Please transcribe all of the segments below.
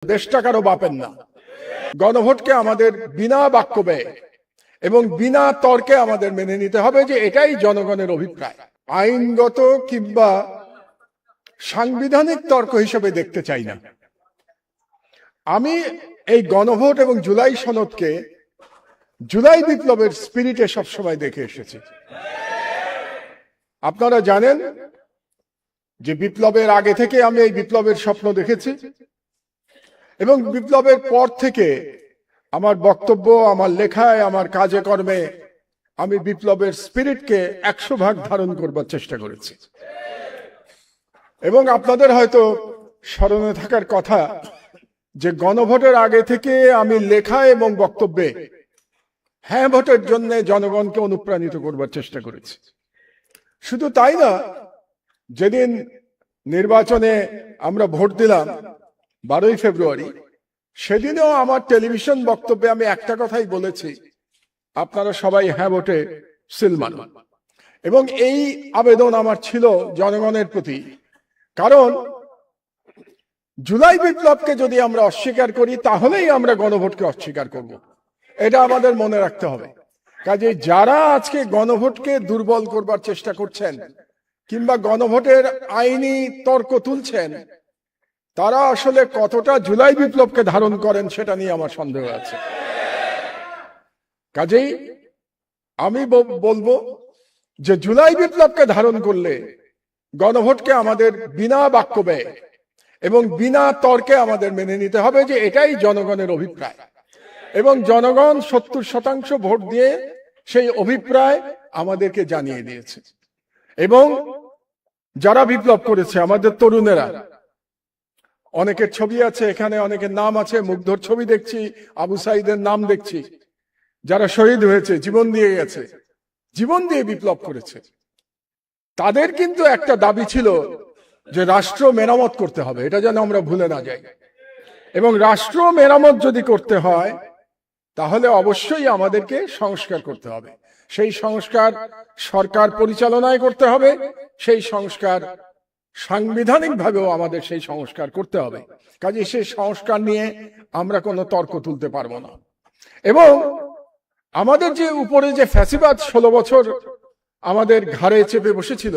দেশটা কারো বাপের না। গণভোটকে আমাদের বিনা বাক্য ব্যয় এবং বিনা তর্কে আমাদের মেনে নিতে হবে যে এটাই জনগণের অভিপ্রায়। আইনগত কিংবা সাংবিধানিক তর্ক হিসেবে দেখতে চাই না। আমি এই গণভোট এবং জুলাই সনদকে জুলাই বিপ্লবের স্পিরিটে সবসময় দেখে এসেছি। আপনারা জানেন যে বিপ্লবের আগে থেকে আমি এই বিপ্লবের স্বপ্ন দেখেছি এবং বিপ্লবের পর থেকে আমার বক্তব্য, আমার লেখায়, আমার কাজে কর্মে আমি বিপ্লবের স্পিরিটকে 100% ধারণ করবার চেষ্টা করেছি। এবং আপনাদের হয়তো স্মরণে থাকার কথা যে গণভোটের আগে থেকে আমি লেখা এবং বক্তব্যে হ্যাঁ ভোটের জন্য জনগণকে অনুপ্রাণিত করবার চেষ্টা করেছি। শুধু তাই না, যেদিন নির্বাচনে আমরা ভোট দিলাম 12ই ফেব্রুয়ারি, সেদিনেও আমার টেলিভিশন বক্তব্যে আমি একটা কথাই বলেছি, আপনারা সবাই হ্যাঁ ভোটে সিল মানুন। এবং এই আবেদন আমার ছিল জনগণের প্রতি, কারণ জুলাই বিপ্লবকে যদি আমরা অস্বীকার করি তাহলেই আমরা গণভোটকে অস্বীকার করব। এটা আমাদের মনে রাখতে হবে। কাজে যারা আজকে গণভোটকে দুর্বল করবার চেষ্টা করছেন কিংবা গণভোটের আইনি তর্ক তুলছেন, তারা আসলে কতটা জুলাই বিপ্লবকে ধারণ করেন সেটা নিয়ে আমার সন্দেহ আছে। কাজেই আমি বলবো যে জুলাই বিপ্লবকে ধারণ করলে গণভোটকে আমাদের বিনা বাক্য ব্যয় এবং বিনা তর্কে আমাদের মেনে নিতে হবে যে এটাই জনগণের অভিপ্রায়। এবং জনগণ 70% ভোট দিয়ে সেই অভিপ্রায় আমাদেরকে জানিয়ে দিয়েছে। এবং যারা বিপ্লব করেছে, আমাদের তরুণেরা, অনেকের ছবি আছে এখানে, অনেকের নাম আছে, মুগ্ধর ছবি দেখছি, আবু সাইদের নাম দেখছি, যারা শহীদ হয়েছে, জীবন দিয়ে গেছে, জীবন দিয়ে বিপ্লব করেছে, তাদের কিন্তু একটা দাবি ছিল যে রাষ্ট্র মেরামত করতে হবে, এটা যেন আমরা ভুলে না যাই। এবং রাষ্ট্র মেরামত যদি করতে হয় তাহলে অবশ্যই আমাদেরকে সংস্কার করতে হবে। সেই সংস্কার সরকার পরিচালনায় করতে হবে, সেই সংস্কার সাংবিধানিক ভাবেও আমাদের সেই সংস্কার করতে হবে। কাজে সেই সংস্কার নিয়ে আমরা কোনো তর্ক তুলতে পারবো না। এবং আমাদের যে উপরে যে ফ্যাসিবাদ 16 বছর আমাদের ঘাড়ে চেপে বসেছিল,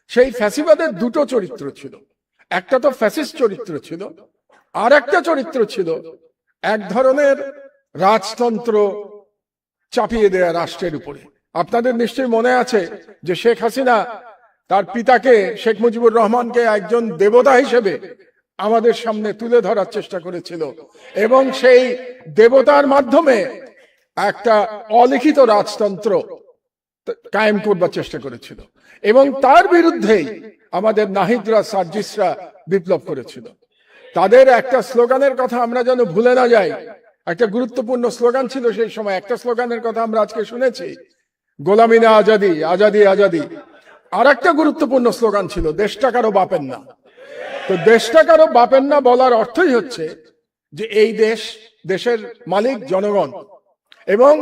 সেই ফ্যাসিবাদের দুটো চরিত্র ছিল। একটা তো ফ্যাসিস্ট চরিত্র ছিল, আর একটা চরিত্র ছিল এক ধরনের রাজতন্ত্র চাপিয়ে দেয়া রাষ্ট্রের উপরে। আপনাদের নিশ্চয়ই মনে আছে যে শেখ হাসিনা তার পিতাকে, শেখ মুজিবুর রহমানকে, একজন দেবতা হিসেবে আমাদের সামনে তুলে ধরার চেষ্টা করেছিল এবং সেই দেবতার মাধ্যমে একটা অলিখিত রাজতন্ত্র কায়েম করবার চেষ্টা করেছিল। এবং তার বিরুদ্ধেই আমাদের নাহিদরা, সার্জিসরা বিপ্লব করেছিল। তাদের একটা স্লোগানের কথা আমরা যেন ভুলে না যাই। একটা গুরুত্বপূর্ণ স্লোগান ছিল সেই সময়, একটা স্লোগানের কথা আমরা আজকে শুনেছি, গোলামি না আজাদি, আজাদি আজাদি। আর একটা গুরুত্বপূর্ণ স্লোগান ছিল, দেশটা কারো বাপের না। তো দেশটা কারো বাপের না বলার অর্থই হচ্ছে যে এই দেশের মালিক জনগণ, এবং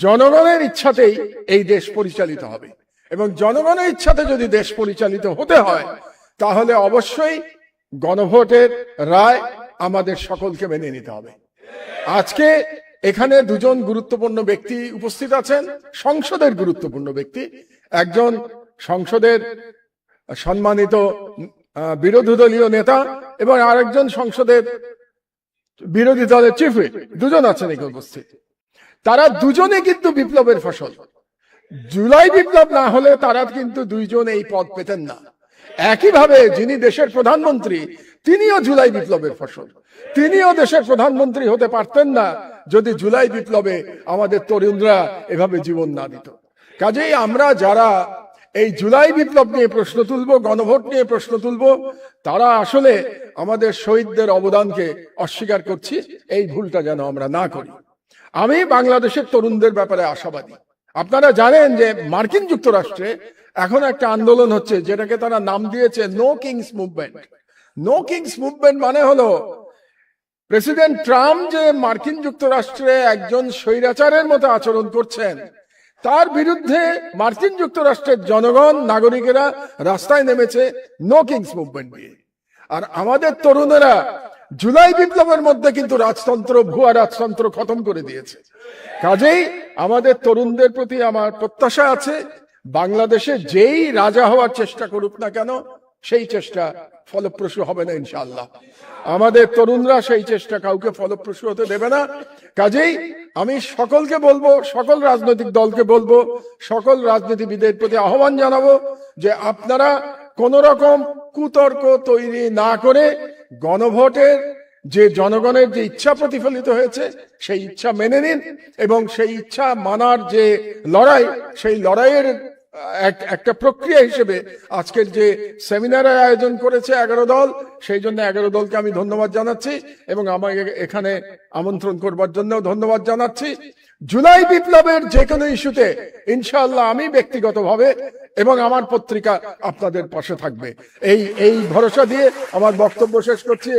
জনগণের ইচ্ছাতেই এই দেশ পরিচালিত হবে। এবং জনগণের ইচ্ছাতে যদি দেশ পরিচালিত হতে হয় তাহলে অবশ্যই গণভোটের রায় আমাদের সকলকে মেনে নিতে হবে। আজকে এখানে দুজন গুরুত্বপূর্ণ ব্যক্তি উপস্থিত আছেন, সংসদের গুরুত্বপূর্ণ ব্যক্তি, একজন সংসদের সম্মানিত বিরোধী দলীয় নেতা এবং আরেকজন সংসদের বিরোধী দলের চিফ হুইপ, দুজন আছেন এখানে উপস্থিত। তারা দুজনে কিন্তু বিপ্লবের ফসল। জুলাই বিপ্লব না হলে তারা কিন্তু দুইজন এই পদ পেতেন না। একইভাবে যিনি দেশের প্রধানমন্ত্রী, তিনিও জুলাই বিপ্লবের ফসল। তিনিও দেশের প্রধানমন্ত্রী হতে পারতেন না যদি জুলাই বিপ্লবে আমাদের তরুণরা এভাবে জীবন না দিত। কাজেই আমরা যারা এই জুলাই বিপ্লব নিয়ে প্রশ্ন তুলব, গণভোট নিয়ে প্রশ্ন তুলব, তারা আসলে আমাদের শহীদদের অবদানকে অস্বীকার করছি। এই ভুলটা যেন আমরা না করি। আমি বাংলাদেশের তরুণদের ব্যাপারে আশাবাদী। আপনারা জানেন যে মার্কিন যুক্তরাষ্ট্রে এখন একটা আন্দোলন হচ্ছে, যেটাকে তারা নাম দিয়েছে no kings movement. No kings movement মানে হলো প্রেসিডেন্ট ট্রাম্প যে মার্কিন যুক্তরাষ্ট্রে একজন স্বৈরাচারের মতো আচরণ করছেন, তার বিরুদ্ধে মার্কিন যুক্তরাষ্ট্রের জনগণ, নাগরিকেরা রাস্তায় নেমেছে নো কিংস মুভমেন্ট দিয়ে। আর আমাদের তরুণেরা জুলাই বিপ্লবের মধ্যে কিন্তু রাজতন্ত্র, ভুয়া রাজতন্ত্র খতম করে দিয়েছে। কাজেই আমাদের তরুণদের প্রতি আমার প্রত্যাশা আছে, বাংলাদেশে যেই রাজা হওয়ার চেষ্টা করুক না কেন সেই চেষ্টা ফলপ্রসূ হবে না ইনশাআল্লাহ। আমাদের তরুণরা সেই চেষ্টা কাউকে ফলপ্রসূ হতে দেবে না। কাজেই আমি সকলকে বলবো, সকল রাজনৈতিক দলকে বলবো, সকল রাজনীতিবিদের প্রতি আহ্বান জানাবো যে আপনারা কোন রকম কুতর্ক তৈরি না করে গণভোটের যে জনগণের যে ইচ্ছা প্রতিফলিত হয়েছে সেই ইচ্ছা মেনে নিন, এবং সেই ইচ্ছা মানার যে লড়াই, সেই লড়াইয়ের একটা প্রক্রিয়া হিসেবে আজকের যে সেমিনারের আয়োজন করেছে 11 দল, সেই জন্য 11 দলকে আমি ধন্যবাদ জানাচ্ছি এবং আমাকে এখানে আমন্ত্রণ করবার জন্য ধন্যবাদ জানাচ্ছি। জুলাই বিপ্লবের যে কোনো ইস্যুতে ইনশাআল্লাহ আমি ব্যক্তিগতভাবে এবং আমার পত্রিকা আপনাদের পাশে থাকবে, এই ভরসা দিয়ে আমার বক্তব্য শেষ করছি।